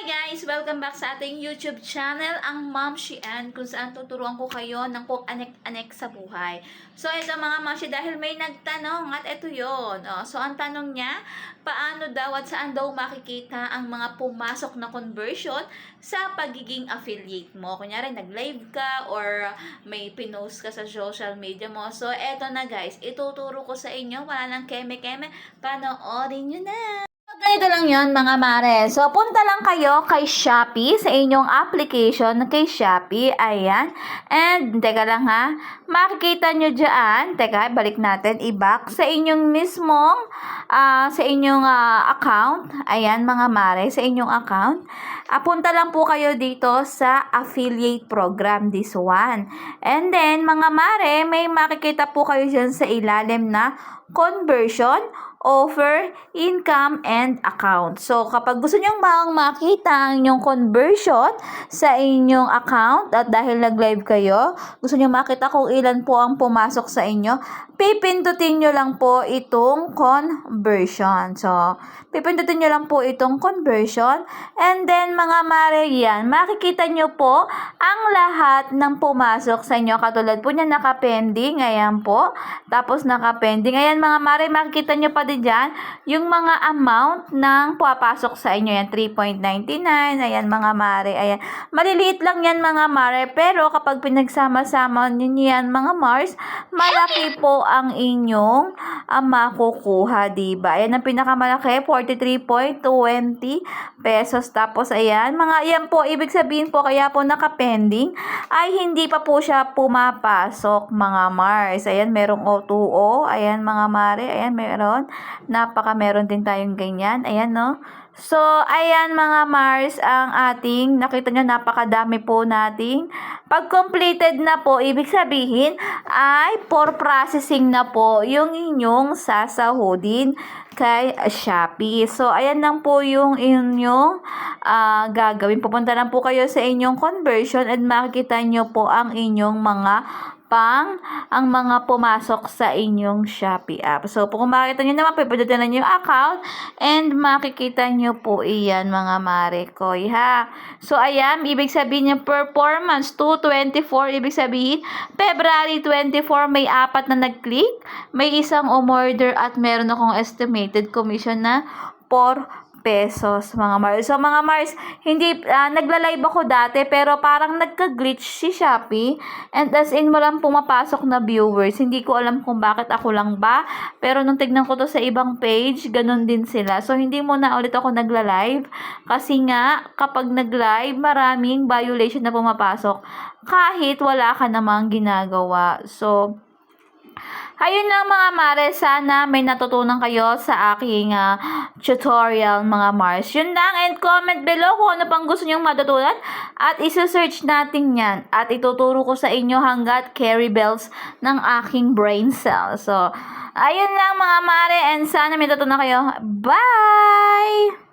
Guys! Welcome back sa ating YouTube channel, ang Ma'am Shian, kung saan tuturuan ko kayo ng kung anek-anek sa buhay. So, ito mga Mamshi, dahil may nagtanong at ito yon. So, ang tanong niya, paano daw at saan daw makikita ang mga pumasok na conversion sa pagiging affiliate mo? Kunyari, nag-live ka or may pinost ka sa social media mo. So, ito na guys, ituturo ko sa inyo, wala nang keme-keme, panoorin nyo na! Ganito lang yon mga mare. So, punta lang kayo kay Shopee sa inyong application kay Shopee. Ayan. And, teka lang ha. Makikita nyo dyan. Teka, balik natin. I-back sa inyong mismong, sa inyong account. Ayan, mga mare. Sa inyong account. Punta lang po kayo dito sa affiliate program. This one. And then, mga mare, may makikita po kayo dyan sa ilalim na conversion, offer, income, and account. So, kapag gusto nyo makita ang inyong conversion sa inyong account at dahil nag-live kayo, gusto nyo makita kung ilan po ang pumasok sa inyo, pipindutin nyo lang po itong conversion. So, pipindutin nyo lang po itong conversion. And then, mga mare, yan, makikita nyo po ang lahat ng pumasok sa inyo. Katulad po niya, naka-pending. Ayan po. Tapos, naka-pending. Ayan, mga mare, makikita nyo pa din dyan, yung mga amount ng papasok sa inyo. Yan, 3.99. Ayan, mga mare. Ayan. Maliliit lang yan, mga mare. Pero, kapag pinagsama-sama nyo yan, mga Mars, malaki po ang inyong makukuha, diba? Ayan, ang pinakamalaki, 43.20 pesos. Tapos, ayan, yan po, ibig sabihin po, kaya po naka-pending, ay hindi pa po siya pumapasok, mga Mars. Ayan, merong O2O. Ayan, mga mare. Ayan, meron din tayong ganyan. Ayan, no? So, ayan, mga Mars, ang ating, nakita nyo, napakadami po nating. Pag completed na po, ibig sabihin, ay for processing na po yung inyong sasahudin kay Shopee. So, ayan lang po yung inyong gagawin. Pupunta lang po kayo sa inyong conversion at makikita nyo po ang inyong mga ang mga pumasok sa inyong Shopee app. So, kung makikita nyo naman, pipindutin na nyo yung account and makikita nyo po iyan, mga mare ko, ha. So, ayan, ibig sabihin yung performance 224, ibig sabihin, February 24, may 4 na nag-click, may isang umorder at meron akong estimated commission na 4 pesos, mga Mars. So, mga Mars, hindi, nagla-live ako dati, pero parang nagka-glitch si Shopee, and as in, walang pumapasok na viewers. Hindi ko alam kung bakit ako lang ba, pero nung tignan ko to sa ibang page, ganun din sila. So, hindi muna ulit ako nagla-live, kasi nga, kapag nag-live, maraming violation na pumapasok, kahit wala ka namang ginagawa. So, ayun lang, mga mare, sana may natutunan kayo sa aking tutorial, mga Mars. Yun lang, and comment below kung ano pang gusto nyong matutunan at isa-search natin yan at ituturo ko sa inyo hanggat carry bells ng aking brain cell. So, ayun lang, mga mare, and sana may natutunan kayo. Bye!